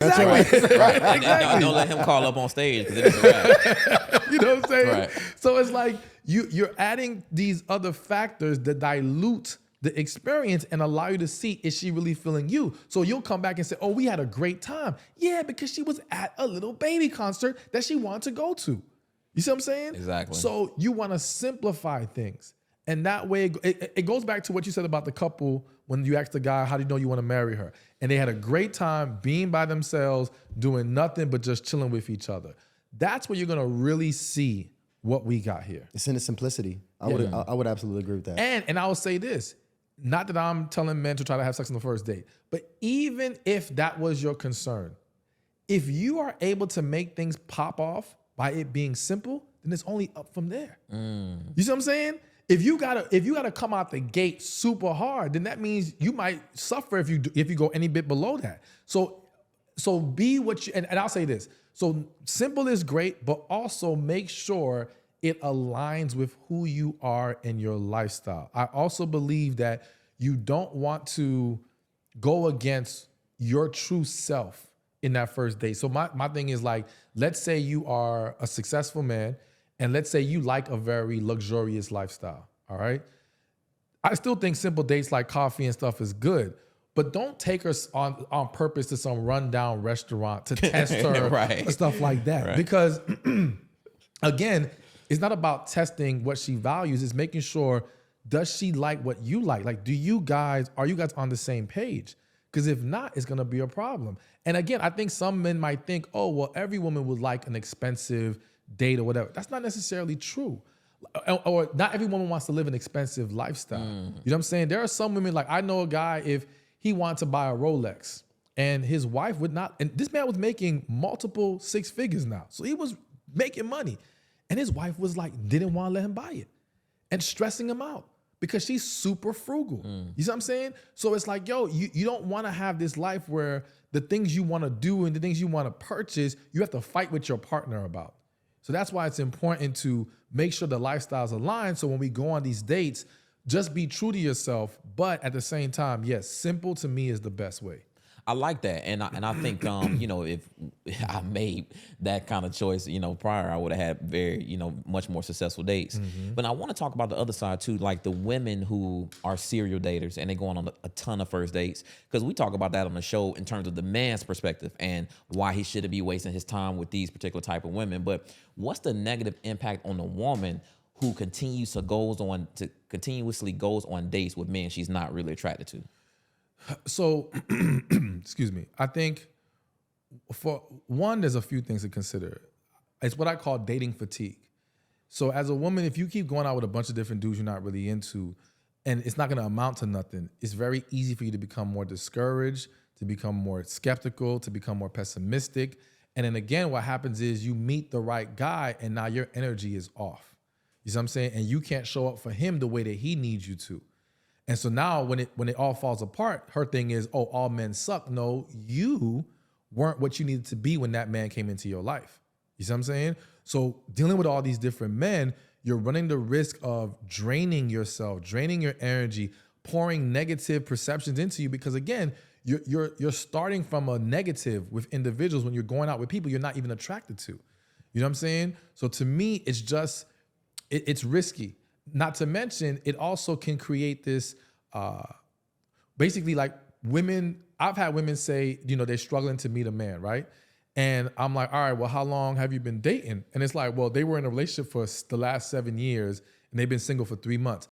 Exactly. Right. Exactly. Don't let him call up on stage because it's a wrap. You know what I'm saying? Right. So it's like you're adding these other factors that dilute the experience and allow you to see, is she really feeling you? So you'll come back and say, oh, we had a great time. Yeah, because she was at a Little Baby concert that she wanted to go to. You see what I'm saying? Exactly. So you want to simplify things. And that way, it goes back to what you said about the couple when you asked the guy, how do you know you want to marry her? And they had a great time being by themselves, doing nothing but just chilling with each other. That's where you're going to really see what we got here. It's in the simplicity. I would absolutely agree with that. And I will say this, not that I'm telling men to try to have sex on the first date, but even if that was your concern, if you are able to make things pop off by it being simple, then it's only up from there. You see what I'm saying? If you gotta come out the gate super hard, then that means you might suffer if you go any bit below that. So be what you, and I'll say this. So simple is great, but also make sure it aligns with who you are and your lifestyle. I also believe that you don't want to go against your true self in that first date. So my thing is like, let's say you are a successful man and let's say you like a very luxurious lifestyle, all right? I still think simple dates like coffee and stuff is good, but don't take her on purpose to some rundown restaurant to test her Right. or stuff like that. Right. Because again, it's not about testing what she values, it's making sure, does she like what you like? Like, are you guys on the same page? Because if not, it's gonna be a problem. And again, I think some men might think, oh, well, every woman would like an expensive date or whatever. That's not necessarily true. Or not every woman wants to live an expensive lifestyle. You know what I'm saying? There are some women, like I know a guy, if he wanted to buy a Rolex and his wife would not, and this man was making multiple six figures now. So he was making money. And his wife was like, didn't want to let him buy it and stressing him out because she's super frugal. You see what I'm saying? So it's like, yo, you don't want to have this life where the things you want to do and the things you want to purchase, you have to fight with your partner about. So that's why it's important to make sure the lifestyles align. So when we go on these dates, just be true to yourself. But at the same time, yes, simple to me is the best way. I like that, and I think if I made that kind of choice, prior, I would have had very much more successful dates. But I want to talk about the other side too, like the women who are serial daters and they go on a ton of first dates, because we talk about that on the show in terms of the man's perspective and why he shouldn't be wasting his time with these particular type of women. But what's the negative impact on the woman who continuously goes on dates with men she's not really attracted to? So, excuse me. I think for one, there's a few things to consider. It's what I call dating fatigue. So as a woman, if you keep going out with a bunch of different dudes you're not really into, and it's not going to amount to nothing, it's very easy for you to become more discouraged, to become more skeptical, to become more pessimistic. And then again, what happens is you meet the right guy and now your energy is off. You see what I'm saying? And you can't show up for him the way that he needs you to. And so now when it all falls apart, her thing is, oh, all men suck. No, you weren't what you needed to be when that man came into your life. You see what I'm saying? So dealing with all these different men, you're running the risk of draining yourself, draining your energy, pouring negative perceptions into you, because again, you're starting from a negative with individuals when you're going out with people you're not even attracted to. You know what I'm saying? So to me, it's just, it's risky. Not to mention, it also can create this, basically like women, I've had women say, they're struggling to meet a man, right? And I'm like, all right, well, how long have you been dating? And it's like, well, they were in a relationship for the last 7 years and they've been single for 3 months.